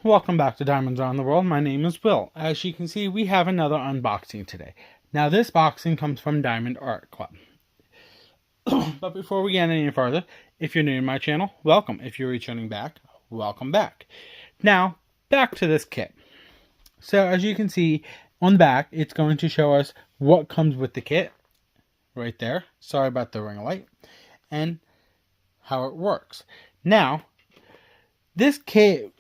Welcome back to Diamonds Around the World. My name is Will. As you can see, we have another unboxing today. Now, this boxing comes from Diamond Art Club. But before we get any further, if you're new to my channel, welcome. If you're returning back, welcome back. Now, back to this kit. So, as you can see on the back, it's going to show us what comes with the kit. Right there. Sorry about the ring light. And how it works. Now, this kit,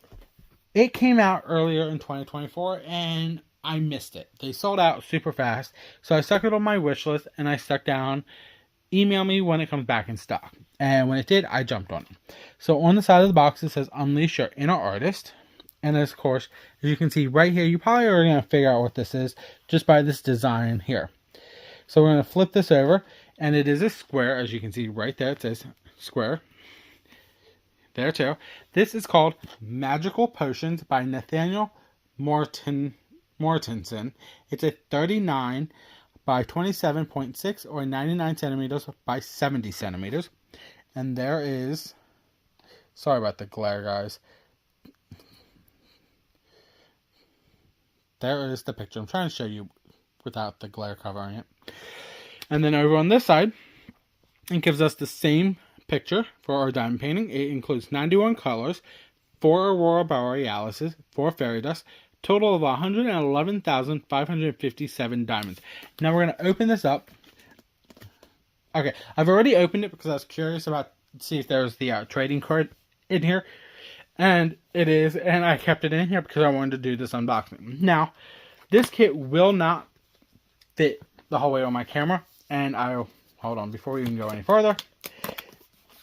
it came out earlier in 2024 and I missed it. They sold out super fast. So I stuck it on my wish list and I stuck down, email me when it comes back in stock. And when it did, I jumped on it. So on the side of the box, it says Unleash Your Inner Artist. And of course, as you can see right here, you probably are going to figure out what this is just by this design here. So we're going to flip this over. And it is a square. As you can see right there, it says square. There too. This is called Magical Potions by Nathanael Mortensen. It's a 39 by 27.6 or 99 centimeters by 70 centimeters. And there is, sorry about the glare, guys. There is the picture. I'm trying to show you without the glare covering it. And then over on this side, it gives us the same picture for our diamond painting. It includes 91 colors, 4 aurora borealises, 4 fairy dust, total of 111,557 diamonds. Now we're going to open this up. Okay, I've already opened it because I was curious about see if there's the trading card in here. And it is, and I kept it in here because I wanted to do this unboxing. Now, this kit will not fit the whole way on my camera, and I'll, hold on, before we even go any further,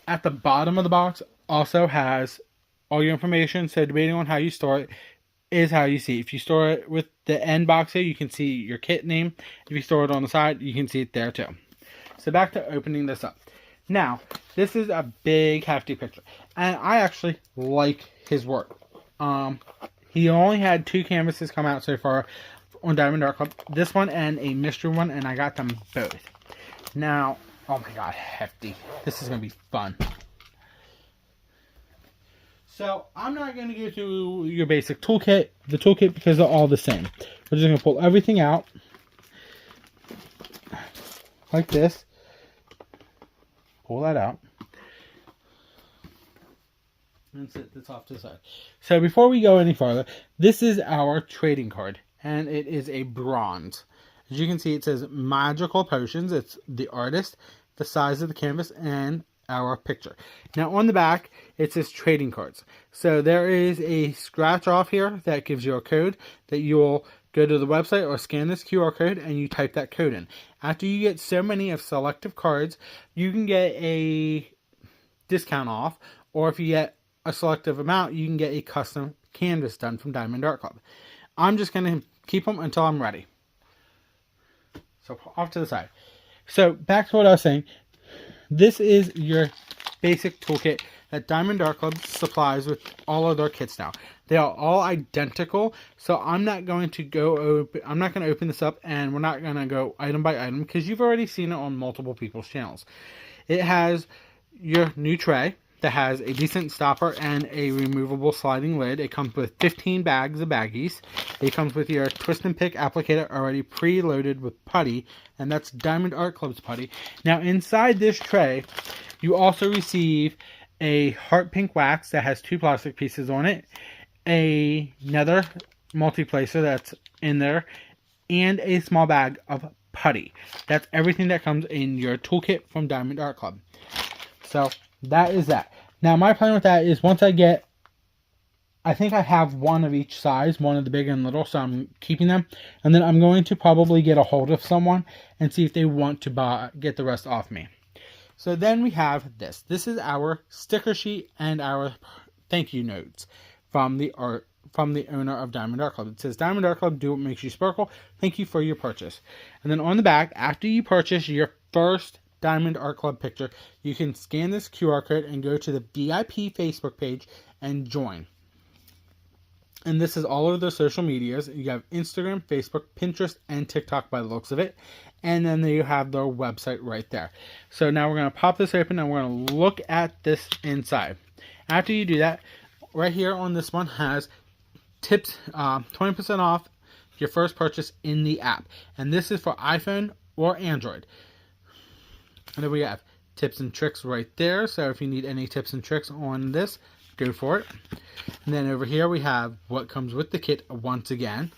at the bottom of the box also has all your information, so depending on how you store it is how you see it. If you store it with the end box here, you can see your kit name. If you store it on the side, you can see it there too. So back to opening this up. Now, this is a big, hefty picture, and I actually like his work. He only had 2 canvases come out so far on Diamond Art Club. This one and a mystery one, and I got them both. Now, oh my god, hefty. This is going to be fun. So, I'm not going to go through your basic toolkit, because they're all the same. We're just going to pull everything out. Like this. Pull that out. And set this off to the side. So, before we go any farther, this is our trading card. And it is a bronze. As you can see, it says Magical Potions. It's the artist, the size of the canvas, and our picture. Now, on the back, it says trading cards. So, there is a scratch off here that gives you a code that you will go to the website or scan this QR code and you type that code in. After you get so many of selective cards, you can get a discount off, or if you get a selective amount, you can get a custom canvas done from Diamond Art Club. I'm just going to keep them until I'm ready. So, off to the side. So, back to what I was saying. This is your basic toolkit that Diamond Art Club supplies with all of their kits now. They are all identical, so I'm not going to open this up, and we're not going to go item by item because you've already seen it on multiple people's channels. It has your new tray that has a decent stopper and a removable sliding lid. It comes with 15 bags of baggies. It comes with your twist and pick applicator already preloaded with putty, and that's Diamond Art Club's putty. Now, inside this tray, you also receive a heart pink wax that has 2 plastic pieces on it, another multi-placer that's in there, and a small bag of putty. That's everything that comes in your toolkit from Diamond Art Club. So, that is that. Now, my plan with that is once I think I have one of each size, one of the big and little, so I'm keeping them. And then I'm going to probably get a hold of someone and see if they want to get the rest off me. So then we have this. This is our sticker sheet and our thank you notes from the owner of Diamond Art Club. It says, Diamond Art Club, do what makes you sparkle. Thank you for your purchase. And then on the back, after you purchase your first Diamond Art Club picture, you can scan this QR code and go to the VIP Facebook page and join. And this is all of their social medias. You have Instagram, Facebook, Pinterest, and TikTok by the looks of it. And then you have their website right there. So now we're going to pop this open and we're going to look at this inside. After you do that, right here on this one has tips 20% off your first purchase in the app. And this is for iPhone or Android. And then we have tips and tricks right there. So if you need any tips and tricks on this, go for it. And then over here we have what comes with the kit once again.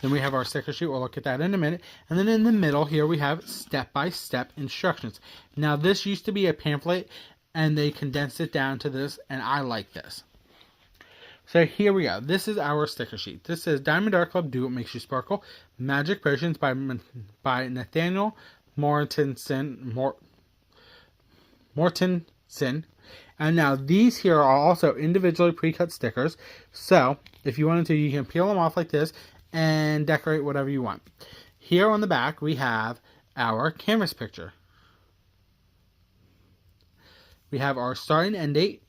Then we have our sticker sheet. We'll look at that in a minute. And then in the middle here we have step-by-step instructions. Now this used to be a pamphlet and they condensed it down to this, and I like this. So here we go. This is our sticker sheet. This says Diamond Art Club, do what makes you sparkle. Magic Potions by Nathanael Mortensen. And now these here are also individually pre-cut stickers. So if you wanted to, you can peel them off like this and decorate whatever you want. Here on the back, we have our canvas picture. We have our start and end date.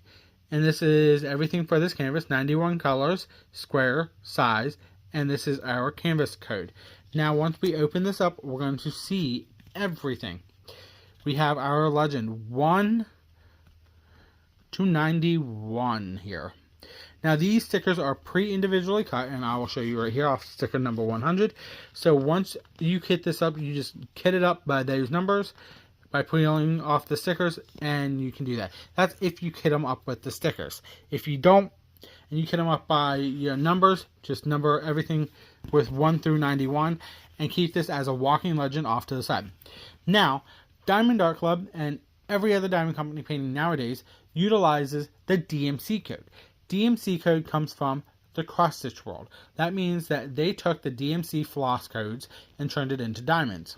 And this is everything for this canvas, 91 colors, square, size, and this is our canvas code. Now, once we open this up, we're going to see everything. We have our legend, 1 to 91 here. Now, these stickers are pre-individually cut, and I will show you right here off sticker number 100. So once you kit this up, you just kit it up by those numbers, by peeling off the stickers, and you can do that. That's if you kit them up with the stickers. If you don't, and you kit them up by your numbers, just number everything with 1 through 91, and keep this as a walking legend off to the side. Now, Diamond Art Club and every other diamond company painting nowadays utilizes the DMC code. DMC code comes from the cross-stitch world. That means that they took the DMC floss codes and turned it into diamonds.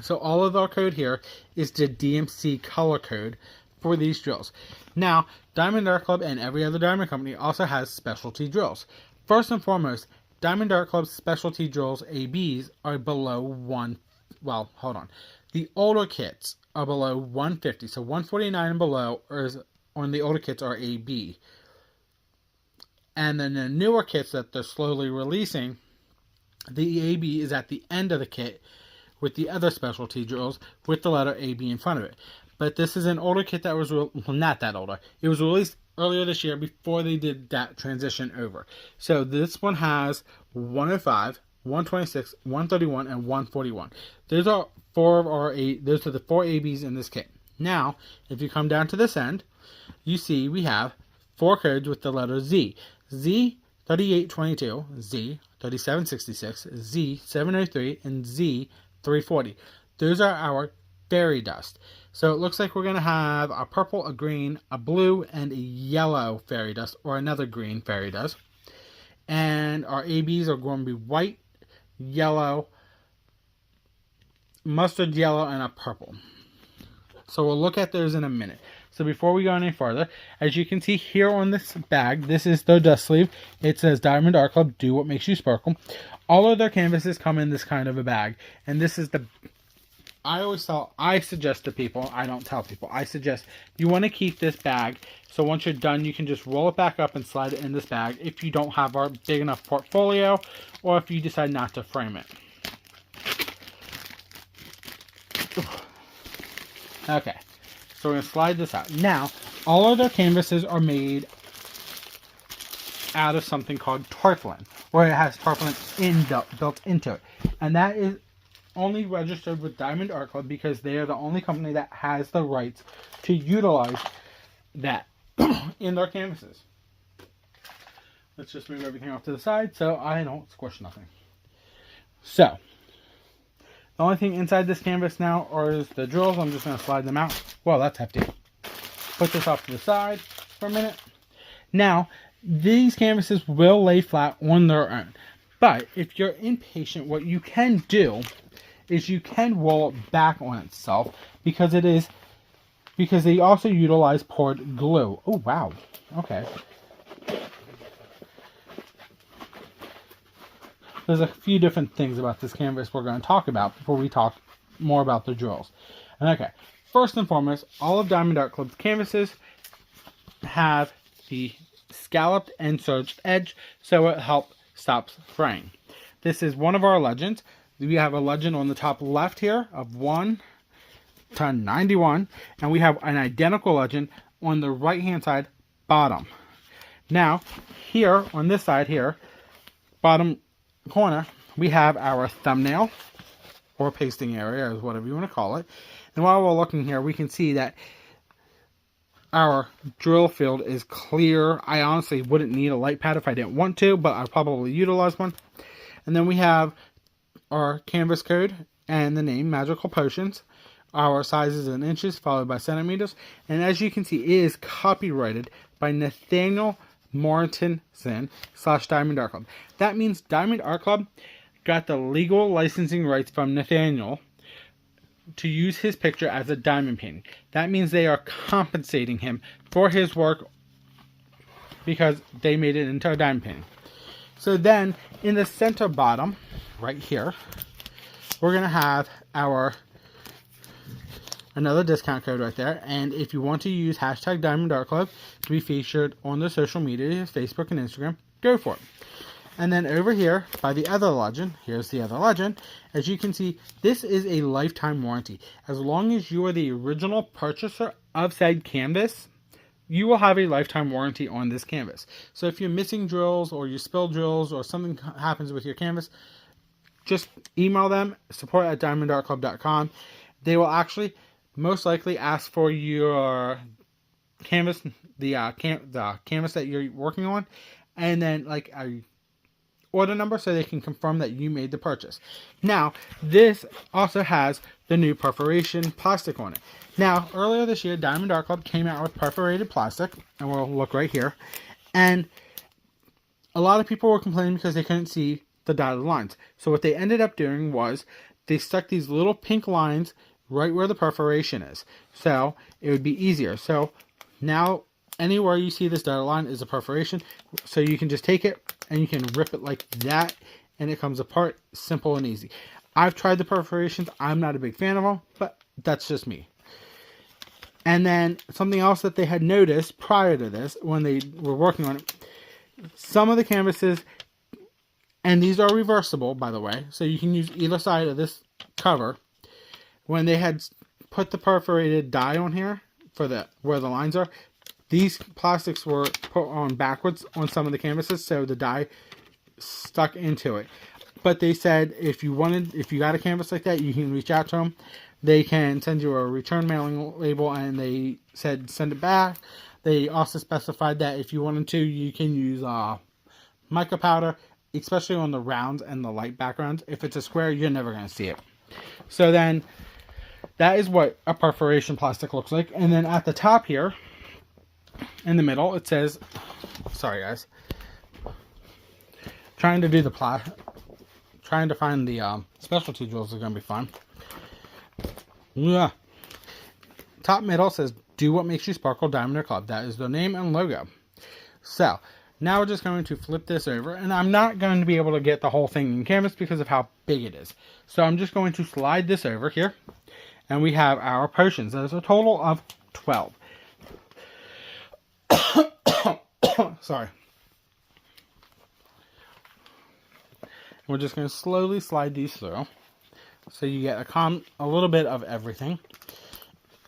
So all of our code here is the DMC color code for these drills. Now, Diamond Art Club and every other diamond company also has specialty drills. First and foremost, Diamond Art Club's specialty drills ABs are below well, hold on. The older kits are below 150. So 149 and below on the older kits are AB. And then the newer kits that they're slowly releasing, the AB is at the end of the kit with the other specialty drills with the letter AB in front of it. But this is an older kit that was, well, not that older. It was released earlier this year before they did that transition over. So this one has 105, 126, 131, and 141. Those are those are the 4 ABs in this kit. Now, if you come down to this end, you see we have 4 codes with the letter Z. Z3822, Z3766, Z703, and Z340. Those are our fairy dust. So it looks like we're going to have a purple, a green, a blue, and a yellow fairy dust, or another green fairy dust. And our ABs are going to be white, yellow, mustard yellow, and a purple. So we'll look at those in a minute. So before we go any further, as you can see here on this bag, this is their dust sleeve. It says Diamond Art Club, do what makes you sparkle. All of their canvases come in this kind of a bag. And this is I suggest to people, I don't tell people, I suggest you want to keep this bag. So once you're done, you can just roll it back up and slide it in this bag if you don't have a big enough portfolio or if you decide not to frame it. Okay. So we're going to slide this out. Now, all of their canvases are made out of something called tarpaulin, where it has tarpaulin built into it. And that is only registered with Diamond Art Club because they are the only company that has the rights to utilize that in their canvases. Let's just move everything off to the side so I don't squish nothing. So, the only thing inside this canvas now is the drills. I'm just going to slide them out. Well, that's hefty. Put this off to the side for a minute. Now, these canvases will lay flat on their own. But if you're impatient, what you can do is you can roll it back on itself because they also utilize poured glue. Oh, wow. Okay. There's a few different things about this canvas we're going to talk about before we talk more about the drills. Okay, first and foremost, all of Diamond Art Club's canvases have the scalloped and surged edge, so it helps stop fraying. This is one of our legends. We have a legend on the top left here of 1 to 91, and we have an identical legend on the right-hand side bottom. Now, here on this side here, bottom corner, we have our thumbnail or pasting area, or whatever you want to call it. And while we're looking here, we can see that our drill field is clear. I honestly wouldn't need a light pad if I didn't want to, but I'll probably utilize one. And then we have our canvas code and the name, Magical Potions. Our sizes in inches, followed by centimeters. And as you can see, it is copyrighted by Nathanael Mortensen / Diamond Art Club. That means Diamond Art Club got the legal licensing rights from Nathanael to use his picture as a diamond painting. That means they are compensating him for his work because they made it into a diamond painting. So then, in the center bottom, right here, we're going to have another discount code right there. And if you want to use hashtag Diamond Art Club to be featured on the social media, Facebook and Instagram, go for it. And then over here, by the other legend, here's the other legend. As you can see, this is a lifetime warranty. As long as you are the original purchaser of said canvas, you will have a lifetime warranty on this canvas. So if you're missing drills or you spill drills or something happens with your canvas, just email them, support@diamondartclub.com. They will actually most likely ask for your canvas, the canvas that you're working on, and then like a order number so they can confirm that you made the purchase. Now, this also has the new perforation plastic on it. Now, earlier this year, Diamond Art Club came out with perforated plastic, and we'll look right here. And a lot of people were complaining because they couldn't see the dotted lines. So what they ended up doing was they stuck these little pink lines right where the perforation is. So it would be easier. So now anywhere you see this dotted line is a perforation. So you can just take it and you can rip it like that and it comes apart. Simple and easy. I've tried the perforations. I'm not a big fan of them, but that's just me. And then something else that they had noticed prior to this when they were working on it, some of the canvases, and these are reversible by the way, so you can use either side of this cover. When they had put the perforated die on here for where the lines are, these plastics were put on backwards on some of the canvases, so the die stuck into it. But they said if you got a canvas like that, you can reach out to them. They can send you a return mailing label, and they said send it back. They also specified that if you wanted to, you can use mica powder, especially on the rounds and the light backgrounds. If it's a square, you're never going to see it. So then, that is what a perforation plastic looks like. And then at the top here, in the middle, it says, sorry guys, trying to find the specialty drills is going to be fun. Yeah. Top middle says, do what makes you sparkle, Diamond Art Club. That is the name and logo. So, now we're just going to flip this over. And I'm not going to be able to get the whole thing in canvas because of how big it is. So, I'm just going to slide this over here. And we have our potions. There's a total of 12. Sorry. We're just going to slowly slide these through. So you get a little bit of everything.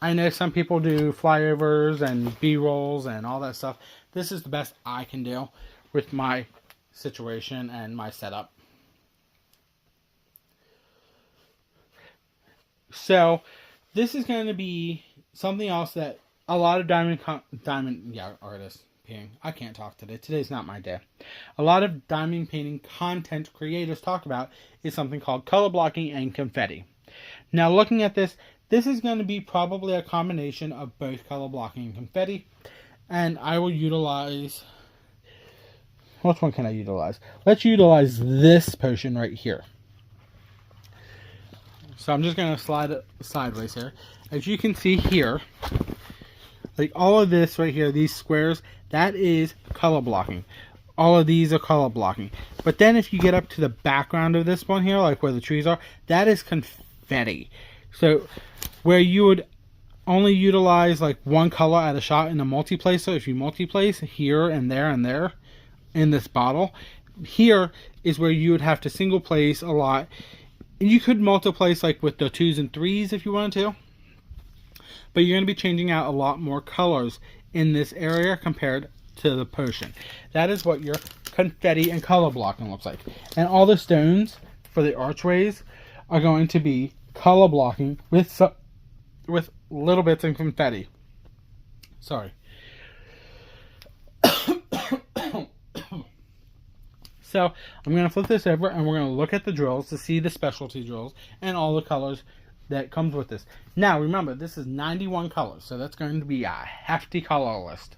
I know some people do flyovers and B-rolls and all that stuff. This is the best I can do with my situation and my setup. So this is going to be something else that a lot of diamond artists painting. I can't talk today. Today's not my day. A lot of diamond painting content creators talk about is something called color blocking and confetti. Now looking at this is going to be probably a combination of both color blocking and confetti. And I will utilize... Which one can I utilize? Let's utilize this potion right here. So I'm just going to slide it sideways here. As you can see here, like all of this right here, these squares, that is color blocking. All of these are color blocking. But then if you get up to the background of this one here, like where the trees are, that is confetti. So where you would only utilize like one color at a shot in a multi-place, so if you multi-place here and there in this bottle, here is where you would have to single place a lot. And you could multi-place like with the 2s and 3s if you wanted to. But you're going to be changing out a lot more colors in this area compared to the potion. That is what your confetti and color blocking looks like. And all the stones for the archways are going to be color blocking with little bits of confetti. Sorry. So I'm going to flip this over and we're going to look at the drills to see the specialty drills and all the colors that comes with this. Now remember, this is 91 colors, so that's going to be a hefty color list.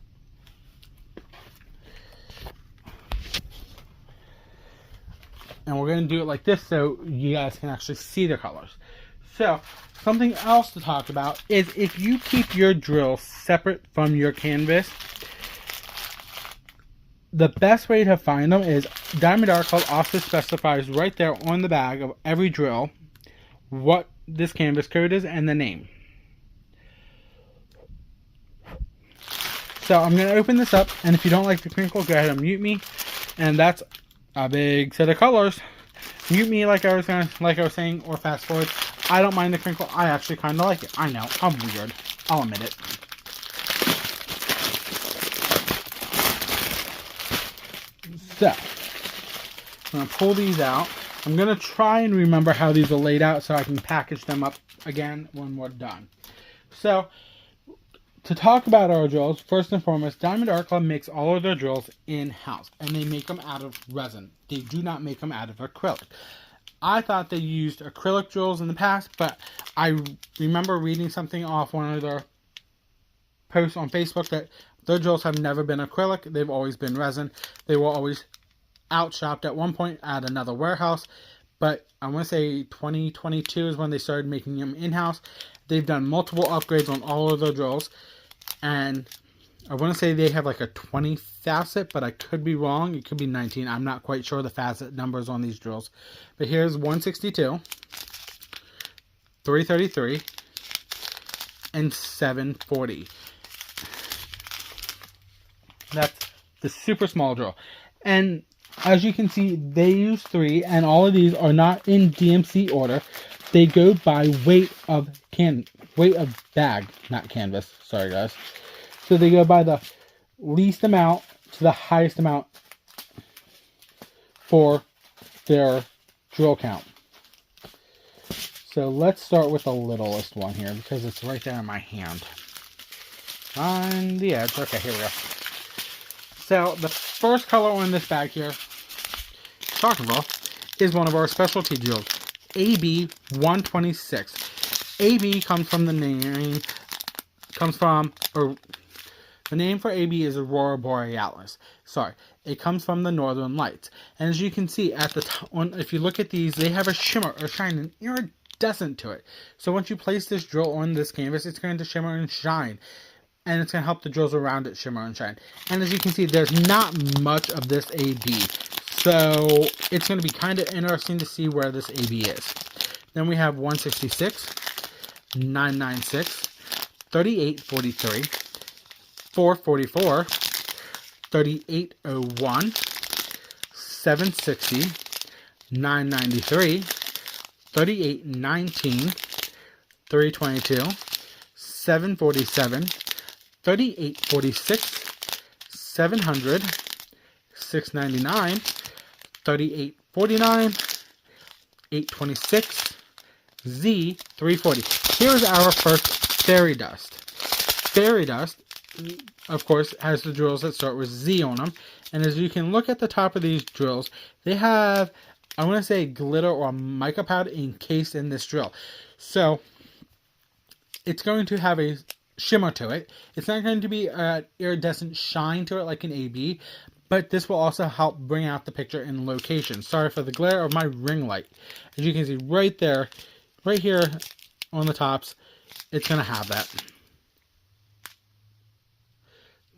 And we're going to do it like this so you guys can actually see the colors. So something else to talk about is if you keep your drills separate from your canvas, the best way to find them is Diamond Art Club also specifies right there on the bag of every drill what this canvas code is and the name. So I'm going to open this up, and if you don't like the crinkle, go ahead and mute me. And that's a big set of colors. Mute me like I was saying, or fast forward. I don't mind the crinkle. I actually kind of like it. I know, I'm weird. I'll admit it. So, I'm going to pull these out. I'm going to try and remember how these are laid out so I can package them up again when we're done. So, to talk about our drills, first and foremost, Diamond Art Club makes all of their drills in-house. And they make them out of resin. They do not make them out of acrylic. I thought they used acrylic drills in the past, but I remember reading something off one of their posts on Facebook that their drills have never been acrylic. They've always been resin. They were always outshopped at one point at another warehouse. But I want to say 2022 is when they started making them in-house. They've done multiple upgrades on all of their drills. And I want to say they have like a 20 facet, but I could be wrong. It could be 19. I'm not quite sure the facet numbers on these drills. But here's 162, 333, and 740. That's the super small drill. And as you can see, they use 3, and all of these are not in DMC order. They go by weight of bag, not canvas. Sorry, guys. So they go by the least amount to the highest amount for their drill count. So let's start with the littlest one here because it's right there in my hand. On the edge. Okay, here we go. So the first color on this bag here, talking about, is one of our specialty drills, AB 126. AB comes from the name, the name for AB is Aurora Borealis. Sorry, it comes from the Northern Lights. And as you can see at the top, if you look at these, they have a shimmer or shine, an iridescent to it. So once you place this drill on this canvas, it's going to shimmer and shine. And it's going to help the drills around it shimmer and shine. And as you can see, there's not much of this AB. So it's going to be kind of interesting to see where this AB is. Then we have 166, 996, 3843, 444, 3801, 760, 993, 3819, 322, 747, 3846, 700, 699, 3849, 826, Z 340. Here's our first fairy dust. Fairy dust, of course, has the drills that start with Z on them. And as you can look at the top of these drills, they have, I want to say, glitter or mica powder encased in this drill. So it's going to have a shimmer to it. It's not going to be an iridescent shine to it like an AB, but this will also help bring out the picture in location. Sorry for the glare of my ring light. As you can see right there, right here on the tops, it's going to have that.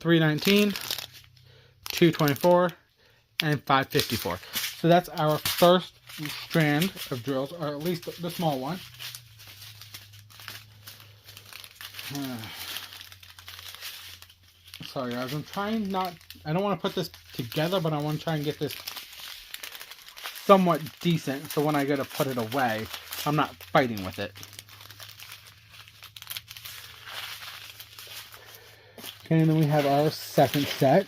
319, 224, and 554. So that's our first strand of drills, or at least the small one. Sorry guys, I'm trying not, I don't want to put this together, but I want to try and get this somewhat decent, so when I go to put it away, I'm not fighting with it. Okay, and then we have our second set.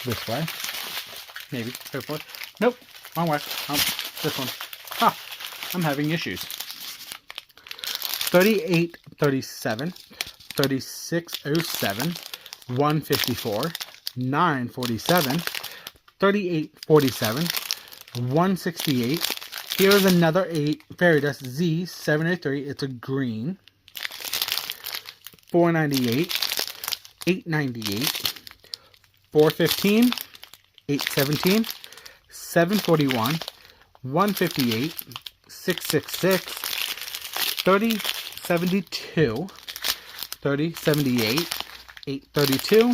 This way. Maybe, hopefully. Nope, wrong way. This one. Ha! I'm having issues. 3837, 3607, 154, 947, 3847, 168. Here's another 8 fairy dust Z703. It's a green. 498, 898, 415, 817, 741, 158, 666, 3072, 3078, 832,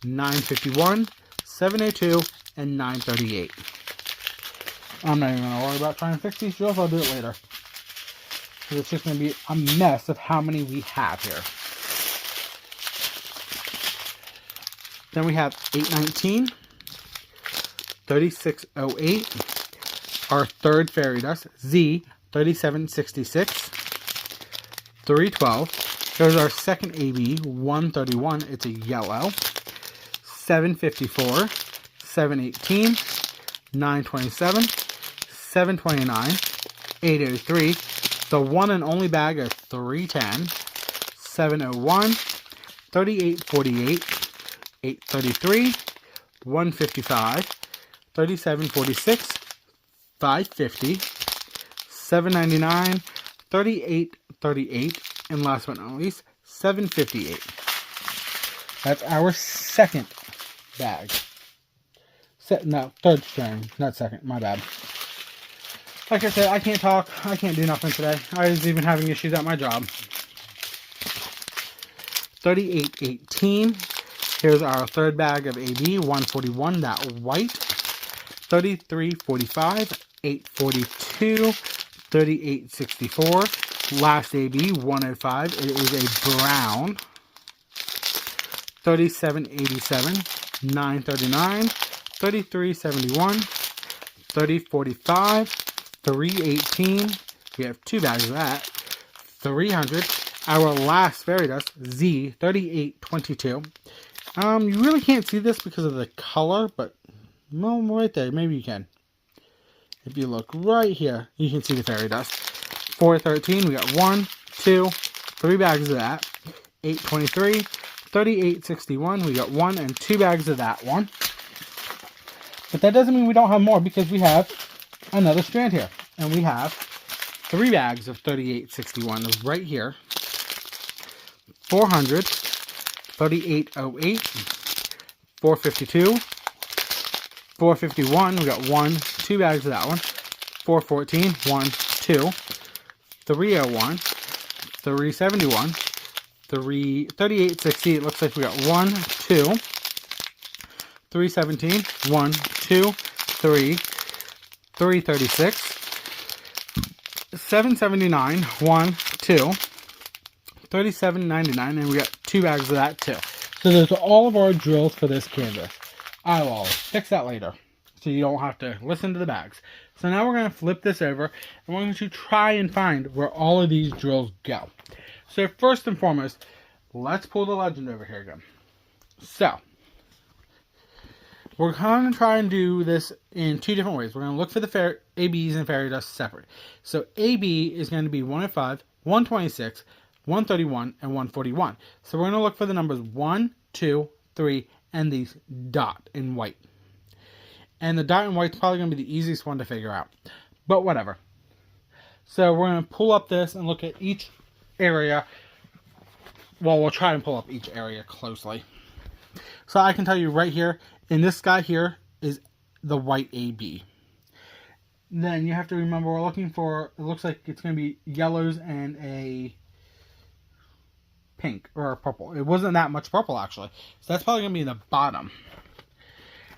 951, 702, and 938. I'm not even going to worry about trying to fix these drills. I'll do it later. Because it's just going to be a mess of how many we have here. Then we have 819, 3608, our third fairy dust, Z 3766, 312. There's our second AB, 131. It's a yellow. 754, 718, 927, 729, 803. The one and only bag of 310, 701, 3848, 833, 155, 3746, 550, 799, 3838, and last but not least, 758. That's our second bag. Third string, not second, my bad. Like I said, I can't talk, I can't do nothing today. I was even having issues at my job. 3818. Here's our third bag of AB, 141, that white. 3345, 842, 3864. Last AB, 105. It is a brown. 3787, 939, 3371, 3045, 318. We have 2 bags of that. 300. Our last fairy dust, Z 3822. You really can't see this because of the color, but well, right there, maybe you can. If you look right here, you can see the fairy dust. 413, we got 1, 2, 3 bags of that. 823, 3861, we got 1 and 2 bags of that one. But that doesn't mean we don't have more, because we have another strand here. And we have 3 bags of 3861 right here. 400, 3808, 452, 451, we got 1, 2 bags of that one. 414, 1, 2, 301, 371, 3860, it looks like we got 1, 2, 317, 1, 2, 3, 336, 779, 1, 2, 37.99, and we got 2 bags of that too. So there's all of our drills for this canvas. I will fix that later, so you don't have to listen to the bags. So now we're going to flip this over, and we're going to try and find where all of these drills go. So first and foremost, let's pull the legend over here again. So we're going to try and do this in 2 different ways. We're going to look for the ABs and fairy dust separate. So AB is going to be 105, 126, 131, and 141. So we're going to look for the numbers 1, 2, 3, and these dot in white. And the dot in white is probably going to be the easiest one to figure out. But whatever. So we're going to pull up this and look at each area. Well, we'll try and pull up each area closely. So I can tell you right here, in this guy here is the white AB. Then you have to remember we're looking for, it looks like it's going to be yellows and a pink or a purple. It wasn't that much purple actually. So that's probably going to be in the bottom.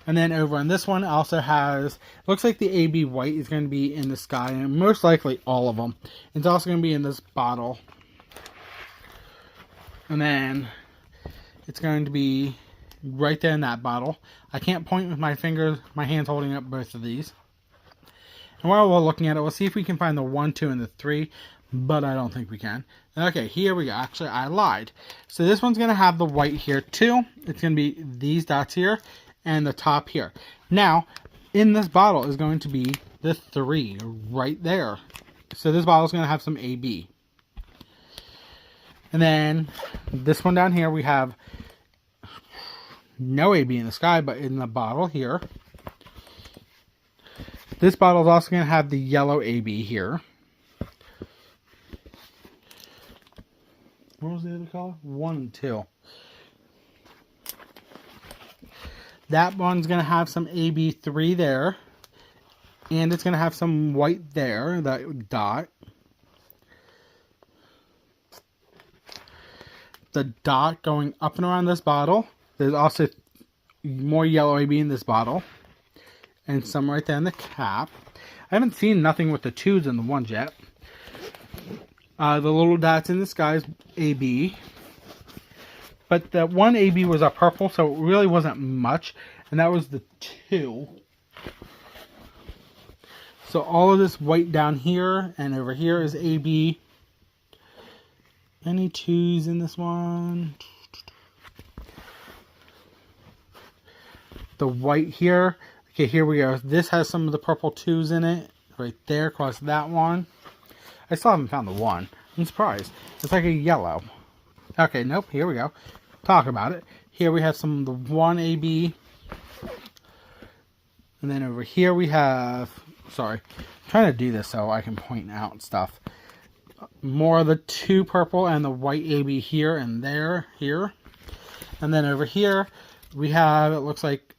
And then over on this one also has, looks like the AB white is going to be in the sky, and most likely all of them. It's also going to be in this bottle. And then it's going to be right there in that bottle. I can't point with my fingers, my hand's holding up both of these. And while we're looking at it, we'll see if we can find the 1, 2, and the 3. but I don't think we can. Okay, here we go. Actually, I lied. So this one's going to have the white here too. It's going to be these dots here and the top here. Now, in this bottle is going to be the 3 right there. So this bottle is going to have some AB. And then this one down here, we have no AB in the sky, but in the bottle here. This bottle is also going to have the yellow AB here. What was the other color? 1 and 2. That one's going to have some AB3 there. And it's going to have some white there, that dot. The dot going up and around this bottle. There's also more yellow AB in this bottle. And some right there in the cap. I haven't seen nothing with the 2s and the 1s yet. The little dots in the sky is AB. But the 1 AB was a purple, so it really wasn't much. And that was the 2. So all of this white down here and over here is AB. Any 2s in this one? The white here. Okay, here we go. This has some of the purple 2s in it. Right there across that one. I still haven't found the 1. I'm surprised. It's like a yellow. Okay, nope. Here we go. Talk about it. Here we have some of the 1 AB. And then over here we have... Sorry. I'm trying to do this so I can point out stuff. More of the 2 purple and the white AB here and there. Here. And then over here we have... It looks like...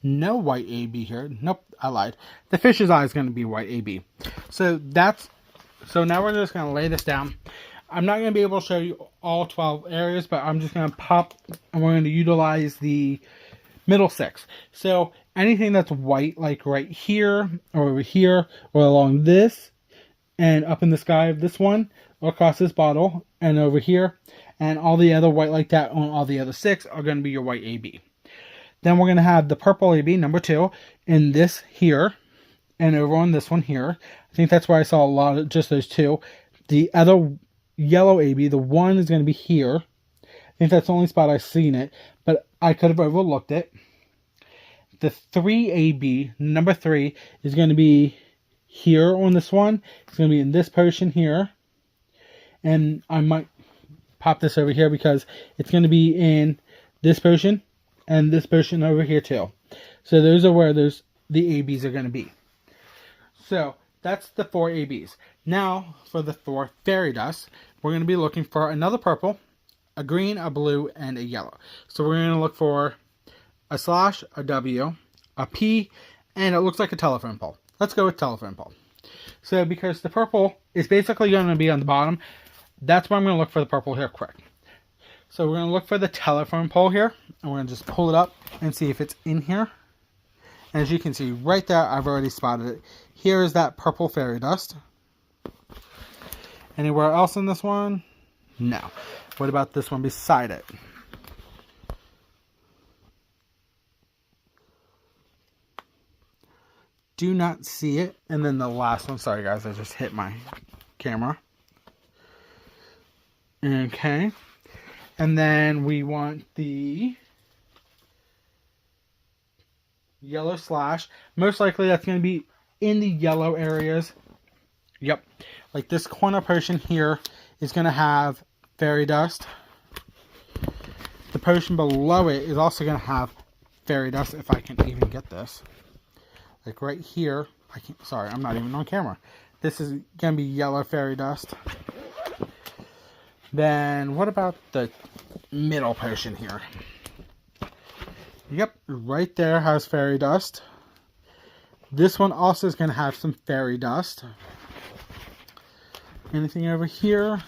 No white AB here. Nope, I lied. The fish's eye is going to be white AB. So now we're just going to lay this down. I'm not going to be able to show you all 12 areas, but I'm just going to pop and we're going to utilize the middle 6. So anything that's white, like right here or over here or along this and up in the sky of this one or across this bottle and over here and all the other white like that on all the other 6 are going to be your white AB. Then we're going to have the purple AB, number 2, in this here, and over on this one here. I think that's where I saw a lot of just those 2. The other yellow AB, the 1 is going to be here. I think that's the only spot I've seen it, but I could have overlooked it. The 3 AB, number 3, is going to be here on this one. It's going to be in this potion here. And I might pop this over here because it's going to be in this potion. And this potion over here too. So those are where the ABs are going to be. So that's the 4 ABs. Now for the 4 fairy dust, we're going to be looking for another purple, a green, a blue, and a yellow. So we're going to look for a slash, a W, a P, and it looks like a telephone pole. Let's go with telephone pole. So because the purple is basically going to be on the bottom, that's why I'm going to look for the purple here quick. So we're going to look for the telephone pole here. And we're going to just pull it up and see if it's in here. And as you can see right there, I've already spotted it. Here is that purple fairy dust. Anywhere else in this one? No. What about this one beside it? Do not see it. And then the last one. Sorry guys, I just hit my camera. Okay. And then we want the yellow slash. Most likely that's going to be in the yellow areas. Yep. Like this corner potion here is going to have fairy dust. The potion below it is also going to have fairy dust, if I can even get this. Like right here. I can't, sorry, I'm not even on camera. This is going to be yellow fairy dust. Then what about the middle potion here? Yep, right there has fairy dust. This one also is going to have some fairy dust. Anything over here?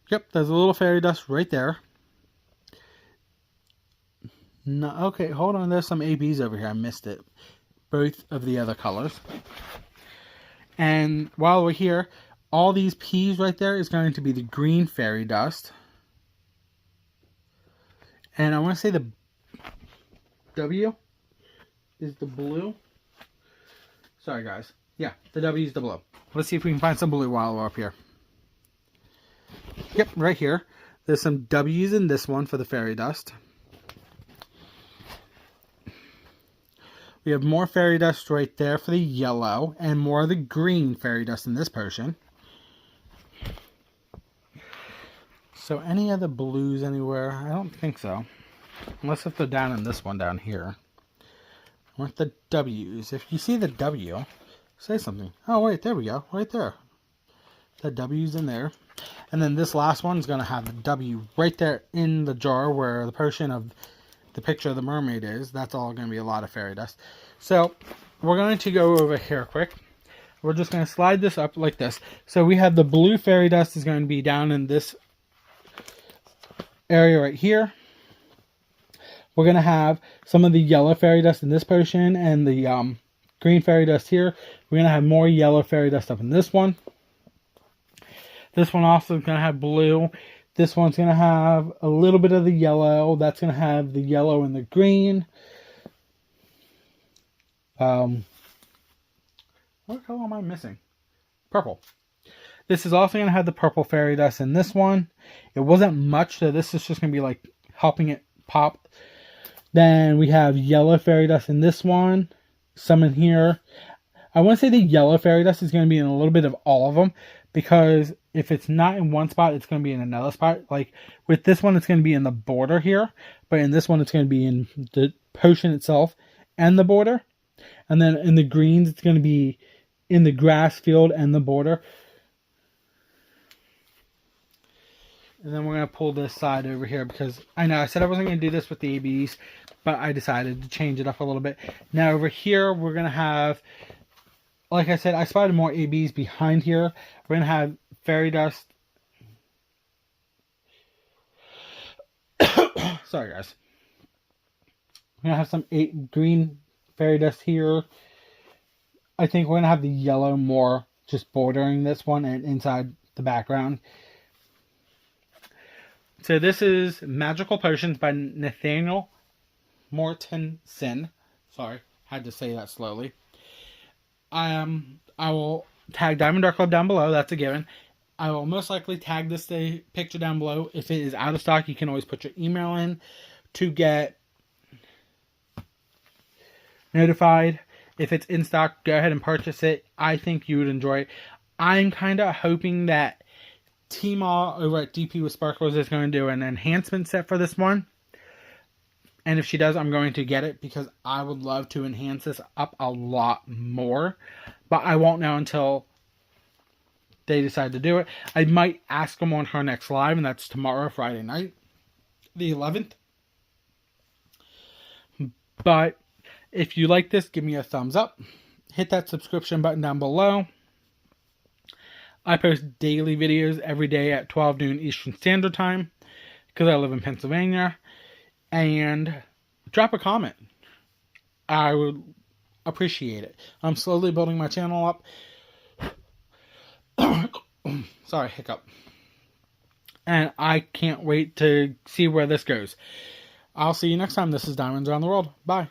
Yep, there's a little fairy dust right there. No, okay, hold on. There's some ABs over here. I missed it. Both of the other colors. And while we're here, all these P's right there is going to be the green fairy dust. And I want to say the W is the blue. Sorry, guys. Yeah, the W is the blue. Let's see if we can find some blue while we're up here. Yep, right here. There's some W's in this one for the fairy dust. We have more fairy dust right there for the yellow, and more of the green fairy dust in this potion. So any other blues anywhere? I don't think so. Unless if they're down in this one down here. Where's the W's? If you see the W, say something. Oh, wait, there we go. Right there. The W's in there. And then this last one's going to have the W right there in the jar where the potion of the picture of the mermaid is. That's all going to be a lot of fairy dust. So we're going to go over here quick. We're just going to slide this up like this. So we have the blue fairy dust is going to be down in this area right here. We're going to have some of the yellow fairy dust in this potion and the green fairy dust here. We're going to have more yellow fairy dust up in this one. This one also is going to have blue. This one's going to have a little bit of the yellow. That's going to have the yellow and the green. What color am I missing? Purple. This is also going to have the purple fairy dust in this one. It wasn't much, so this is just going to be like helping it pop. Then we have yellow fairy dust in this one. Some in here. I want to say the yellow fairy dust is going to be in a little bit of all of them. Because if it's not in one spot, it's going to be in another spot. Like with this one, it's going to be in the border here. But in this one, it's going to be in the potion itself and the border. And then in the greens, it's going to be in the grass field and the border. And then we're going to pull this side over here because I know I said I wasn't going to do this with the ABs, but I decided to change it up a little bit. Now over here, we're going to have, like I said, I spotted more ABs behind here. We're going to have fairy dust. Sorry, guys. We're going to have some green fairy dust here. I think we're going to have the yellow more just bordering this one and inside the background. So this is Magical Potions by Nathanael Mortensen. Sorry, had to say that slowly. I will tag Diamond Dark Club down below. That's a given. I will most likely tag this picture down below. If it is out of stock, you can always put your email in to get notified. If it's in stock, go ahead and purchase it. I think you would enjoy it. I'm kind of hoping that Tima over at DP with Sparkles is going to do an enhancement set for this one. And if she does, I'm going to get it because I would love to enhance this up a lot more. But I won't know until they decide to do it. I might ask them on her next live, and that's tomorrow, Friday night, the 11th. But if you like this, give me a thumbs up. Hit that subscription button down below. I post daily videos every day at 12 noon Eastern Standard Time because I live in Pennsylvania. And drop a comment. I would appreciate it. I'm slowly building my channel up. Sorry, hiccup. And I can't wait to see where this goes. I'll see you next time. This is Diamonds Around the World. Bye.